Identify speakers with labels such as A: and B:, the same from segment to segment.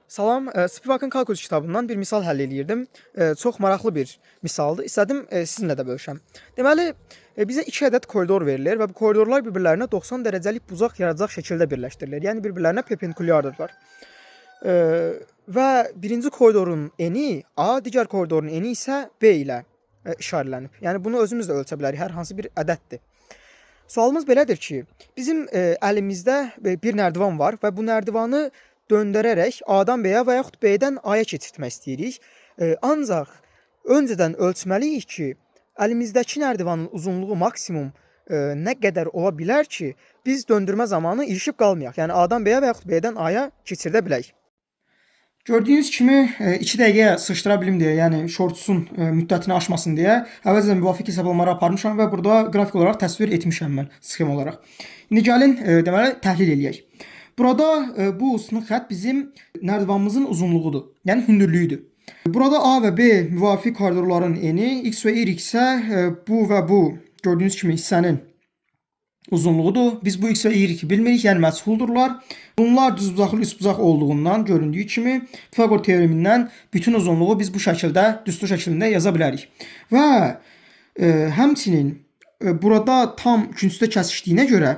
A: Salam, Spivakın Kalkulus kitabından bir misal həll eləyirdim. Çox maraqlı bir misaldır. İstədim sizinlə də bölüşəm. Deməli, bizə 2 ədəd koridor verilir və bu koridorlar bir-birlərinə 90 dərəcəlik buzaq yaradacaq şəkildə birləşdirilir. Yəni bir-birlərinə perpendikulyardırlar. E, və birinci koridorun eni A, digər koridorun eni isə B ilə işarələnib. Yəni bunu özümüz də ölçə bilərik. Hər hansı bir ədəddir. Sualımız belədir ki, bizim əlimizdə bir nərdivan var və bu nərdivanı döndürərək A-dan B-yə və yaxud B-dən A-ya keçirtmək istəyirik. Ancaq öncədən ölçməliyik ki, əlimizdəki nərdivanın uzunluğu maksimum nə qədər ola bilər ki, biz döndürmə zamanı ilişib qalmayaq. Yəni A-dan B-yə və yaxud B-dən A-ya keçirdə bilək. Gördüyünüz kimi 2 dəqiqəyə sıçdıra bilim deyə, yəni shortsun müddətini aşmasın deyə əvvəlcədən müvafiq hesablamaları aparmışam və burada qrafik olaraq təsvir etmişəm mən sxem olaraq. İndi gəlin deməli təhlil eləyək. Burada bu sınıq xətt bizim nərdivanımızın uzunluğudur, yəni hündürlüyüdür. Burada A və B müvafiq koridorların eni, X və Y isə bu və bu gördüyünüz kimi hissənin uzunluğudur. Biz bu X və Y bilmirik, yəni məchhuldurlar. Bunlar düzbucaqlı üçbucaq olduğundan göründüyü kimi Pifaqor teoremindən bütün uzunluğu biz bu şəkildə, düstur şəklində yaza bilərik. Və həmçinin burada tam üçüncüdə kəsişdiyinə görə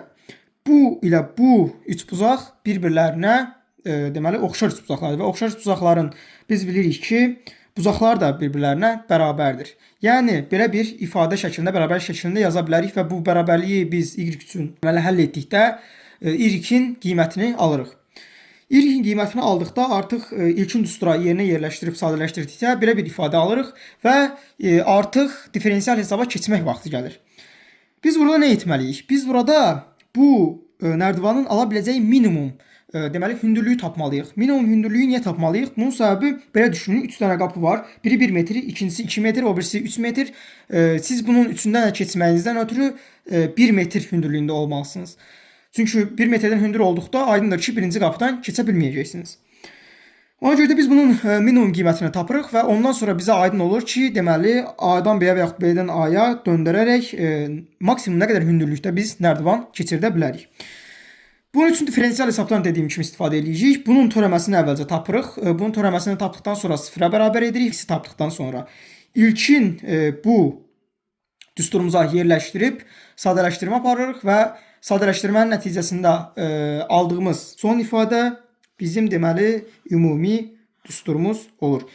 A: bu ilə bu üçbucaq bir-birlərinə deməli oxşar üçbucaqlardır və oxşar üçbucaqların biz bilirik ki, bucaqlar da bir-birlərinə bərabərdir. Yəni belə bir ifadə şəklində, bərabər şəklində yaza bilərik və bu bərabərliyi biz y üçün deməli həll etdikdə y-in qiymətini alırıq. Y-in qiymətini aldıqda artıq ilkin düstura yerinə yerləşdirib sadələşdirdikdə belə bir ifadə alırıq və artıq diferensial hesaba keçmək vaxtı gəlir. Biz burada nə etməliyik? Biz burada bu nərdivanın ala biləcəyi minimum deməli hündürlüyü tapmalıyıq. Minimum hündürlüyü niyə tapmalıyıq? Bunun səbəbi belə düşünün, 3 dənə qapı var. Biri 1 metr, ikincisi 2 metr, o birisi 3 metr. Siz bunun üçündən keçməyinizdən ötürü 1 metr hündürlüyündə olmalısınız. Çünki 1 metrdən hündür olduqda aydındır ki, birinci qapıdan keçə bilməyəcəksiniz. Ona görə də biz bunun minimum qiymətini tapırıq və ondan sonra bizə aydın olur ki, deməli A-dan B-yə və yaxud B-dən A-ya döndürərək maksimum nə qədər hündürlükdə biz nərdivan keçirdə bilərik. Bunun üçün diferensial hesabdan dediyim kimi istifadə edəcəyik. Bunun törəməsini əvvəlcə tapırıq. Bunun törəməsini tapdıqdan sonra sıfıra bərabər edirik. İkisi tapdıqdan sonra ilkin bu düsturumuza yerləşdirib sadələşdirmə aparırıq və sadələşdirmənin nəticəsində aldığımız son ifadə bizim deməli ümumi düsturumuz olur.